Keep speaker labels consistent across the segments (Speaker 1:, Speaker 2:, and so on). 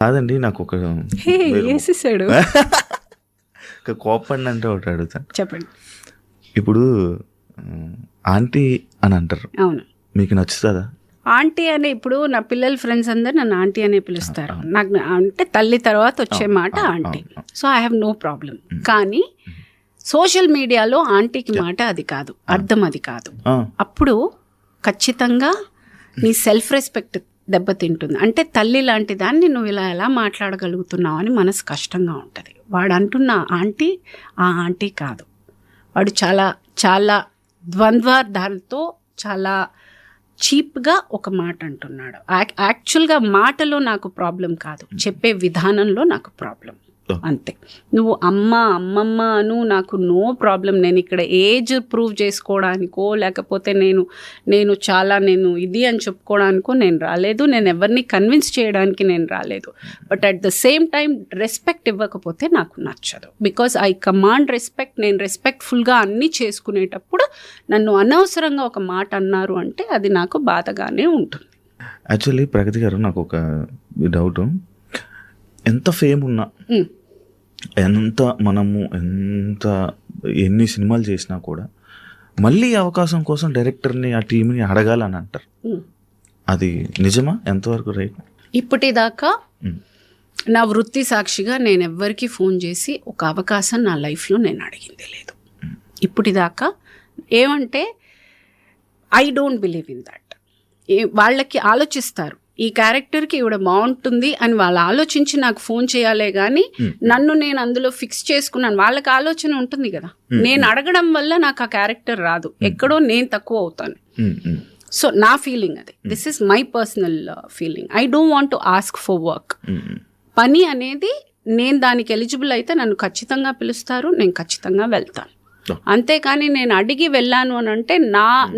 Speaker 1: కాదండి, నాకు ఒక
Speaker 2: వేసేసాడు.
Speaker 1: కోపండి అంటే ఒకటి అడుగుతాను.
Speaker 2: చెప్పండి.
Speaker 1: ఇప్పుడు ఆంటీ అని అంటారు,
Speaker 2: అవును.
Speaker 1: మీకు నచ్చుతుందా?
Speaker 2: ఆంటీ అనే, ఇప్పుడు నా పిల్లల ఫ్రెండ్స్ అందరు నన్ను ఆంటీ అనే పిలుస్తారు. నాకు అంటే తల్లి తర్వాత వచ్చే మాట aunty. So I have no problem. కానీ సోషల్ మీడియాలో ఆంటీకి మాట అది కాదు, అర్థం అది కాదు. అప్పుడు ఖచ్చితంగా నీ సెల్ఫ్ రెస్పెక్ట్ దెబ్బతింటుంది. అంటే తల్లి లాంటి దాన్ని నువ్వు ఇలా ఎలా మాట్లాడగలుగుతున్నావు అని మనసు కష్టంగా ఉంటుంది. వాడు అంటున్న ఆంటీ ఆ ఆంటీ కాదు. వాడు చాలా చాలా ద్వంద్వార్థాలతో చాలా చీప్గా ఒక మాట అంటున్నాడు. యాక్చువల్గా మాటలో నాకు ప్రాబ్లం కాదు, చెప్పే విధానంలో నాకు ప్రాబ్లం. అంతే. నువ్వు అమ్మమ్మ అను, నాకు నో ప్రాబ్లం. నేను ఇక్కడ ఏజ్ ప్రూవ్ చేసుకోవడానికో లేకపోతే నేను చాలా ఇది అని చెప్పుకోవడానికో నేను రాలేదు. నేను ఎవరిని కన్విన్స్ చేయడానికి నేను రాలేదు. But at the same time respect ఇవ్వకపోతే నాకు నచ్చదు. Because I command respect. నేను రెస్పెక్ట్ఫుల్గా అన్నీ చేసుకునేటప్పుడు నన్ను అనవసరంగా ఒక మాట అన్నారు అంటే అది నాకు బాధగానే ఉంటుంది.
Speaker 1: యాక్చువల్లీ ప్రగతి గారు, నాకు ఒక డౌట్. ఎంత ఫేమ్ ఉన్నా, ఎంత ఎన్ని సినిమాలు చేసినా కూడా మళ్ళీ అవకాశం కోసం డైరెక్టర్ని, ఆ టీంని అడగాలని అంటారు. అది నిజమా? ఎంతవరకు రైట్?
Speaker 2: ఇప్పటిదాకా నా వృత్తి సాక్షిగా నేను ఎవ్వరికి ఫోన్ చేసి ఒక అవకాశం నా లైఫ్లో నేను అడిగింది లేదు. ఇప్పటిదాకా ఏమంటే I don't believe in that. వాళ్ళకి ఆలోచిస్తారు, ఈ క్యారెక్టర్కి ఇవిడ బాగుంటుంది అని వాళ్ళు ఆలోచించి నాకు ఫోన్ చేయాలే కానీ నన్ను నేను అందులో ఫిక్స్ చేసుకున్నాను. వాళ్ళకి ఆలోచన ఉంటుంది కదా. నేను అడగడం వల్ల నాకు ఆ క్యారెక్టర్ రాదు, ఎక్కడో నేను తక్కువ అవుతాను. సో నా ఫీలింగ్ అది. This is my personal feeling. I don't want to ask for work. పని అనేది నేను దానికి ఎలిజిబుల్ అయితే నన్ను ఖచ్చితంగా పిలుస్తారు, నేను ఖచ్చితంగా వెళ్తాను. అంతేకాని నేను అడిగి వెళ్ళాను అని అంటే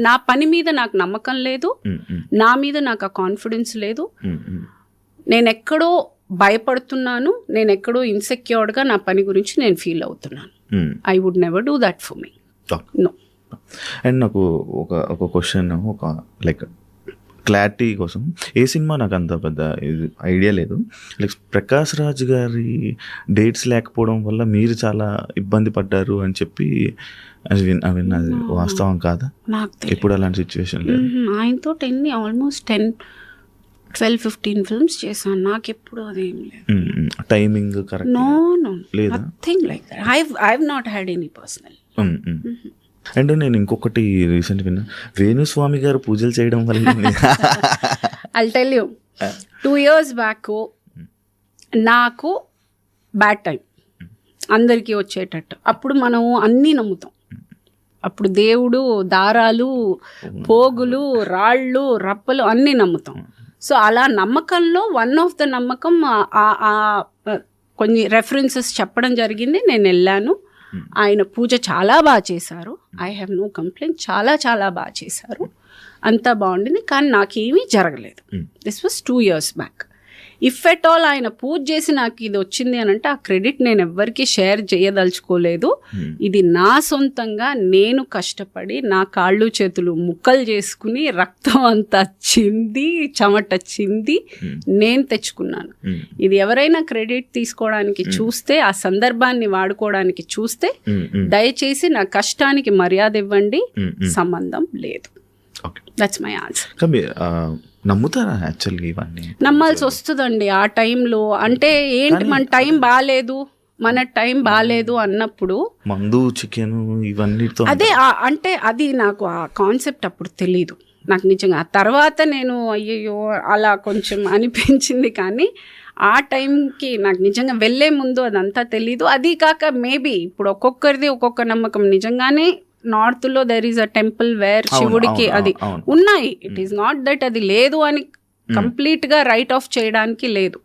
Speaker 2: నా పని మీద నాకు నమ్మకం లేదు, నా మీద నాకు ఆ కాన్ఫిడెన్స్ లేదు. నేను ఎక్కడో భయపడుతున్నాను, నేను ఎక్కడో ఇన్సెక్యూర్డ్గా నా పని గురించి నేను ఫీల్ అవుతున్నాను. I would never do that for me. No.
Speaker 1: And నాకు ఒక క్వశ్చన్, ఒక లైక్ క్లారిటీ కోసం. ఏ సినిమా నాకు అంత పెద్ద ఐడియా లేదు. లైక్ ప్రకాష్ రాజ్ గారి డేట్స్ లేకపోవడం వల్ల మీరు చాలా ఇబ్బంది పడ్డారు అని చెప్పి అది వాస్తవం కాదా? ఎప్పుడు అలాంటి సిచ్యువేషన్ లేదు.
Speaker 2: ఆయనతో ఆల్మోస్ట్ 10-12-15 ఫిల్మ్స్ చేశాను. నాకు ఎప్పుడు అదేం లేదు.
Speaker 1: Timing correct?
Speaker 2: No nothing like that. I have not had any personal.
Speaker 1: And నేను ఇంకొకటి రీసెంట్ విన్నా, వేణుస్వామి గారు పూజలు చేయడం వల్ల.
Speaker 2: I'll tell you, 2 years back నాకు బ్యాడ్ టైం అందరికీ వచ్చేటట్టు. అప్పుడు మనం అన్నీ నమ్ముతాం. అప్పుడు దేవుడు, దారాలు, పోగులు, రాళ్ళు, రప్పలు అన్నీ నమ్ముతాం. సో అలా నమ్మకంలో వన్ ఆఫ్ ద నమ్మకం కొన్ని రెఫరెన్సెస్ చెప్పడం జరిగింది. నేను వెళ్ళాను. ఆయన పూజ చాలా బాగా చేశారు. I have no complaint. చాలా చాలా బాగా చేశారు, అంతా బాగుండింది. కానీ నాకేమీ జరగలేదు. This was 2 years back. If at all ఆయన పూజ చేసి నాకు ఇది వచ్చింది అని అంటే ఆ క్రెడిట్ నేను ఎవ్వరికీ షేర్ చేయదలుచుకోలేదు. ఇది నా సొంతంగా నేను కష్టపడి నా కాళ్ళు చేతులు ముక్కలు చేసుకుని రక్తం అంతా చింది చెమట చింది నేను తెచ్చుకున్నాను. ఇది ఎవరైనా క్రెడిట్ తీసుకోవడానికి చూస్తే, ఆ సందర్భాన్ని వాడుకోవడానికి చూస్తే దయచేసి నా కష్టానికి మర్యాద ఇవ్వండి, సంబంధం లేదు. That's my answer.
Speaker 1: నమ్ముతారా యాక్చువల్గా ఇవన్నీ?
Speaker 2: నమ్మాల్సి వస్తుందండి ఆ టైంలో. అంటే ఏంటి, మన టైం బాగాలేదు అన్నప్పుడు
Speaker 1: మందు, చికెన్ ఇవన్నీతో
Speaker 2: అదే అంటే అది నాకు ఆ కాన్సెప్ట్ అప్పుడు తెలీదు నాకు నిజంగా. ఆ తర్వాత నేను అయ్యయ్యో అలా కొంచెం అనిపించింది. కానీ ఆ టైంకి నాకు నిజంగా వెళ్ళే ముందు అదంతా తెలీదు. అది కాక మేబీ ఇప్పుడు ఒక్కొక్కరిది ఒక్కొక్క నమ్మకం. నిజంగానే నార్త్లో there is a temple where శివుడికి అది ఉన్నాయి. ఇట్ ఈస్ నాట్ దట్ అది లేదు అని కంప్లీట్గా రైట్ ఆఫ్ చేయడానికి లేదు.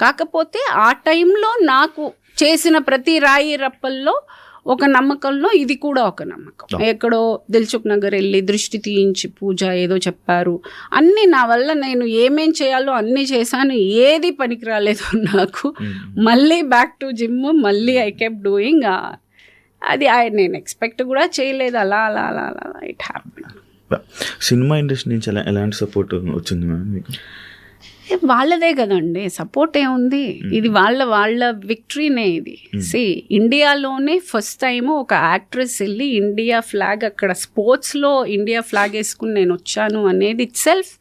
Speaker 2: కాకపోతే ఆ టైంలో నాకు చేసిన ప్రతి రాయి రప్పల్లో ఒక నమ్మకంలో ఇది కూడా ఒక నమ్మకం. ఎక్కడో దిల్సుఖ్ నగర్ వెళ్ళి దృష్టి తీయించి పూజ ఏదో చెప్పారు. అన్నీ నా వల్ల నేను ఏమేం చేయాలో అన్నీ చేశాను, ఏది పనికి రాలేదు నాకు. మళ్ళీ బ్యాక్ టు జిమ్, మళ్ళీ ఐ కెప్ట్ డూయింగ్. అది నేను ఎక్స్పెక్ట్ కూడా చేయలేదు. అలా అలా అలా అలా ఇట్ హ్యాపెన్.
Speaker 1: సినిమా ఇండస్ట్రీ నుంచి ఎలాంటి సపోర్ట్ వచ్చింది మ్యామ్ మీకు?
Speaker 2: వాళ్ళదే కదండి, సపోర్ట్ ఏముంది, ఇది వాళ్ళ విక్టరీనే ఇది. సి ఇండియాలోనే ఫస్ట్ టైం ఒక యాక్ట్రెస్ వెళ్ళి ఇండియా ఫ్లాగ్ అక్కడ స్పోర్ట్స్లో ఇండియా ఫ్లాగ్ వేసుకుని నేను వచ్చాను అనేది ఇట్ సెల్ఫ్,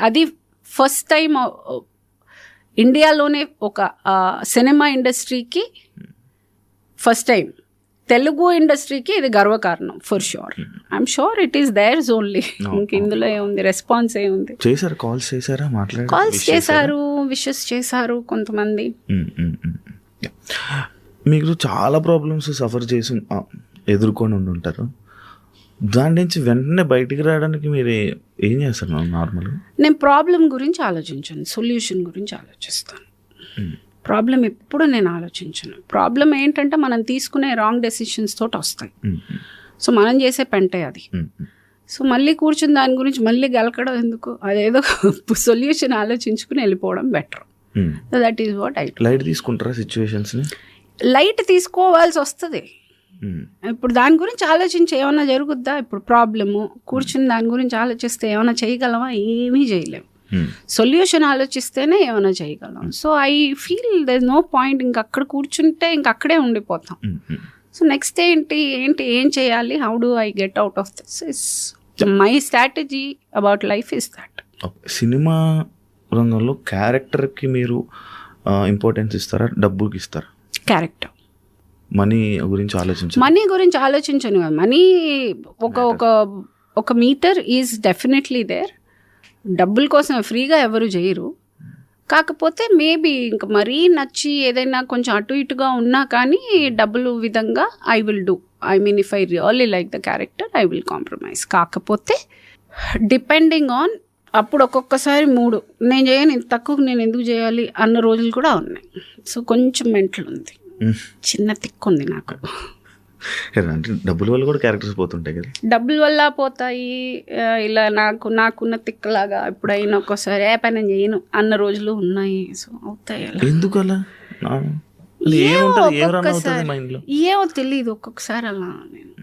Speaker 2: అది ఫస్ట్ టైం ఇండియాలోనే ఒక సినిమా ఇండస్ట్రీకి ఫస్ట్ టైం, తెలుగు ఇండస్ట్రీకి ఇది గర్వకారణం for sure. I'm sure it is there's only. ఇంక ఇందులో ఏముంది, రెస్పాన్స్ ఏముంది.
Speaker 1: చేశారు కాల్స్ చేశారా, మాట్లాడారు,
Speaker 2: కాల్స్ చేశారు, విషెస్ చేశారు కొంతమంది.
Speaker 1: మీరు చాలా ప్రాబ్లమ్స్ సఫర్ చేసి ఎదుర్కొని ఉంటారు, దాని నుంచి వెంటనే బయటికి రావడానికి మీరు ఏం చేస్తారు నార్మల్గా?
Speaker 2: నేను ప్రాబ్లం గురించి ఆలోచించాను, సొల్యూషన్ గురించి ఆలోచిస్తాను. ప్రాబ్లం ఎప్పుడు నేను ఆలోచించను. ప్రాబ్లం ఏంటంటే మనం తీసుకునే రాంగ్ డెసిషన్స్ తోటి వస్తాయి. సో మనం చేసే పెంటే అది. సో మళ్ళీ కూర్చుని దాని గురించి మళ్ళీ గెలకడం ఎందుకు, అదేదో సొల్యూషన్ ఆలోచించుకుని వెళ్ళిపోవడం better. That is what I.
Speaker 1: Light తీసుకుంటారా సిచ్యువేషన్స్ని?
Speaker 2: లైట్ తీసుకోవాల్సి వస్తుంది. ఇప్పుడు దాని గురించి ఆలోచించి ఏమైనా జరుగుద్దా? ఇప్పుడు ప్రాబ్లము కూర్చుని దాని గురించి ఆలోచిస్తే ఏమైనా చేయగలమా? ఏమీ చేయలేము. సొల్యూషన్ ఆలోచిస్తేనే ఏమైనా చేయగలం. So I feel there is no point, ఇంక అక్కడ కూర్చుంటే ఇంక అక్కడే ఉండిపోతాం. సో నెక్స్ట్ ఏం చేయాలి, how do I get out of this, is my strategy about life is that.
Speaker 1: Cinema రంగంలో క్యారెక్టర్కి మీరు ఇంపార్టెన్స్ ఇస్తారా, డబ్బుకి ఇస్తారా?
Speaker 2: క్యారెక్టర్.
Speaker 1: మనీ గురించి
Speaker 2: ఆలోచించను కదా. మనీ ఒక మీటర్ ఈజ్ డెఫినెట్లీ దేర్. డబ్బుల కోసం ఫ్రీగా ఎవరు చేయరు. కాకపోతే మేబీ ఇంకా మరీ నచ్చి ఏదైనా కొంచెం అటు ఇటుగా ఉన్నా కానీ డబ్బులు విధంగా I will do. I mean if I really like the character I will compromise. కాకపోతే డిపెండింగ్ ఆన్ అప్పుడు ఒక్కొక్కసారి మూడు, నేను చేయను, ఇంత తక్కువ నేను ఎందుకు చేయాలి అన్న రోజులు కూడా ఉన్నాయి. సో కొంచెం మెంటల్ ఉంది, చిన్న తిక్కు ఉంది నాకు.
Speaker 1: అంటే డబ్బుల వల్ల కూడా క్యారెక్టర్స్ పోతుంటాయి కదా.
Speaker 2: డబ్బుల వల్ల పోతాయి. ఇలా నాకున్న తిక్కలాగా ఎప్పుడైనా ఒక్కోసారి ఏ పని చేయను అన్న రోజులు ఉన్నాయి. సో అవుతాయి.
Speaker 1: ఎందుకు అలా?
Speaker 2: ఏమో తెలియదు, ఒక్కొక్కసారి అలా నేను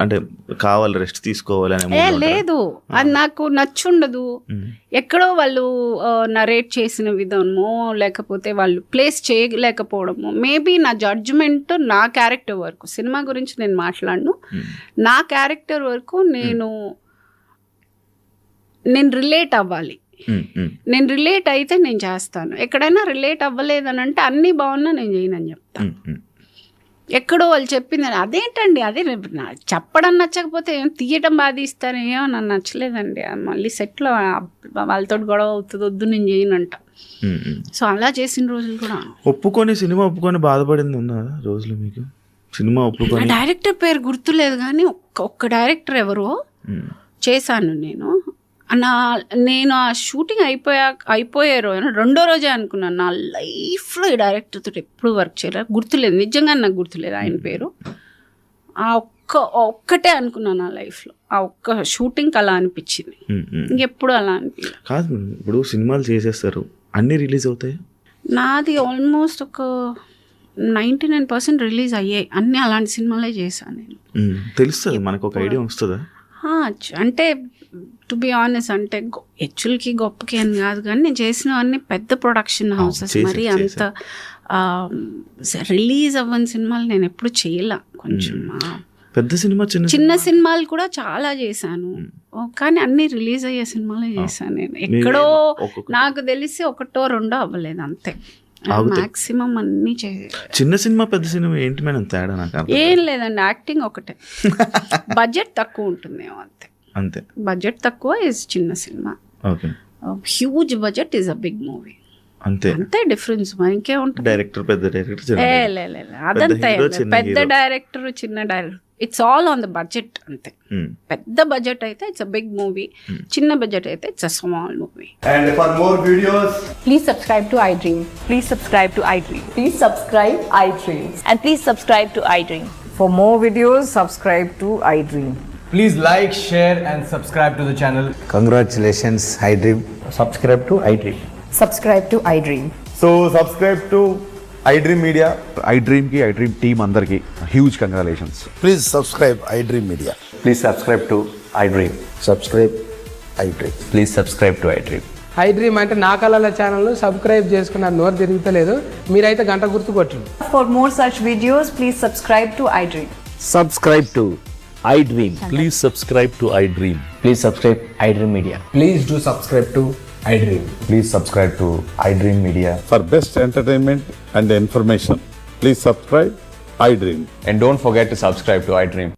Speaker 1: అంటే కావాలి రెస్ట్ తీసుకోవాలి.
Speaker 2: లేదు, అది నాకు నచ్చుండదు. ఎక్కడో వాళ్ళు నరేట్ చేసిన విధమో లేకపోతే వాళ్ళు ప్లేస్ చేయలేకపోవడము. మేబీ నా జడ్జ్మెంట్ నా క్యారెక్టర్ వరకు, సినిమా గురించి నేను మాట్లాడను, నా క్యారెక్టర్ వరకు నేను రిలేట్ అవ్వాలి. నేను రిలేట్ అయితే నేను చేస్తాను. ఎక్కడైనా రిలేట్ అవ్వలేదని అంటే అన్నీ బాగున్నా నేను చేయనని చెప్తాను. ఎక్కడో వాళ్ళు చెప్పింది అదేంటండి, అదే చెప్పడం నచ్చకపోతే ఏం తీయటం బాధ ఇస్తారు, ఏమో నన్ను నచ్చలేదండి, మళ్ళీ సెట్లో వాళ్ళతో గొడవ అవుతుంది, వద్దు నేను చేయనంట. సో అలా చేసిన రోజులు కూడా.
Speaker 1: సినిమా ఒప్పుకొని బాధపడింది ఉన్నా రోజులు మీకు? సినిమా ఒప్పుకొని
Speaker 2: డైరెక్టర్ పేరు గుర్తులేదు కానీ ఒక్క డైరెక్టర్ ఎవరో చేశాను నేను ఆ షూటింగ్ అయిపోయే రోజు రెండో రోజే అనుకున్నాను నా లైఫ్లో ఈ డైరెక్టర్తో ఎప్పుడు వర్క్ చేయలేదు. గుర్తులేదు, నిజంగా నాకు గుర్తులేదు ఆయన పేరు. ఆ ఒక్కటే అనుకున్నాను నా లైఫ్లో, ఆ ఒక్క షూటింగ్ అలా అనిపించింది, ఇంకెప్పుడు అలా అనిపించలేదు.
Speaker 1: కాదు, ఇప్పుడు సినిమాలు చేసేస్తారు, అన్నీ రిలీజ్ అవుతాయి.
Speaker 2: నాది ఆల్మోస్ట్ ఒక 99% రిలీజ్ అయ్యాయి, అన్నీ అలాంటి సినిమాలే చేశాను నేను.
Speaker 1: తెలుస్తుంది మనకు, ఒక ఐడియా వస్తుందా?
Speaker 2: అంటే టు బి ఆనెస్ట్, అంటే యాక్చువల్కి గొప్పకి అని కాదు కానీ నేను చేసినవన్నీ పెద్ద ప్రొడక్షన్ హౌసెస్, మరి అంత రిలీజ్ అవ్వని సినిమాలు నేను ఎప్పుడు చేయలే. కొంచెం
Speaker 1: పెద్ద సినిమా,
Speaker 2: చిన్న సినిమాలు కూడా చాలా చేశాను కానీ అన్ని రిలీజ్ అయ్యే సినిమాలే చేశాను నేను. ఎక్కడో నాకు తెలిసి ఒకటో రెండో అవ్వలేదు అంతే, మాక్సిమం అన్ని
Speaker 1: చిన్న సినిమా పెద్ద సినిమా ఏంటి మేడం తేడా? నాకు
Speaker 2: ఏం లేదండి, యాక్టింగ్ ఒకటే. బడ్జెట్ తక్కువ ఉంటుందేమో అంతే. బడ్జెట్ తక్కువ ఇస్ చిన్న సినిమా, huge budget is a big movie, అంతే డిఫరెన్స్. ఇంకే ఉంటుంది.
Speaker 1: డైరెక్టర్ పెద్ద డైరెక్టర్,
Speaker 2: అదంతా పెద్ద డైరెక్టర్ చిన్న director, it's all on the budget అంతే. పెద్ద బడ్జెట్ అయితే ఇట్స్ అ బిగ్ మూవీ, చిన్న బడ్జెట్ అయితే it's a small movie.
Speaker 3: And for more videos,
Speaker 4: please subscribe to iDream. Please subscribe to iDream.
Speaker 5: Please subscribe iDream.
Speaker 4: And please subscribe to iDream.
Speaker 5: For more videos, subscribe to iDream.
Speaker 3: please like, share and subscribe to the channel.
Speaker 6: Congratulations, iDream.
Speaker 7: Subscribe to iDream.
Speaker 5: Subscribe to iDream.
Speaker 3: So subscribe to iDream Media.
Speaker 8: iDream ki iDream team andarki huge congratulations.
Speaker 6: Please subscribe iDream Media.
Speaker 7: Please subscribe to iDream.
Speaker 6: Subscribe iDream.
Speaker 3: Please subscribe to iDream.
Speaker 7: I dream అంటే నా కళల ఛానల్ను subscribe చేసుకున్నారు, నోరు తిరుగుతలేదు, మీరైతే గంట గుర్తు కొట్టండి.
Speaker 5: For more such videos, please subscribe to iDream.
Speaker 9: Subscribe to iDream. Please subscribe to iDream.
Speaker 3: Please subscribe iDream Media.
Speaker 7: Please do subscribe to I dream.
Speaker 3: Please subscribe to iDream Media.
Speaker 10: For best entertainment and information, please subscribe iDream.
Speaker 3: And don't forget to subscribe to iDream.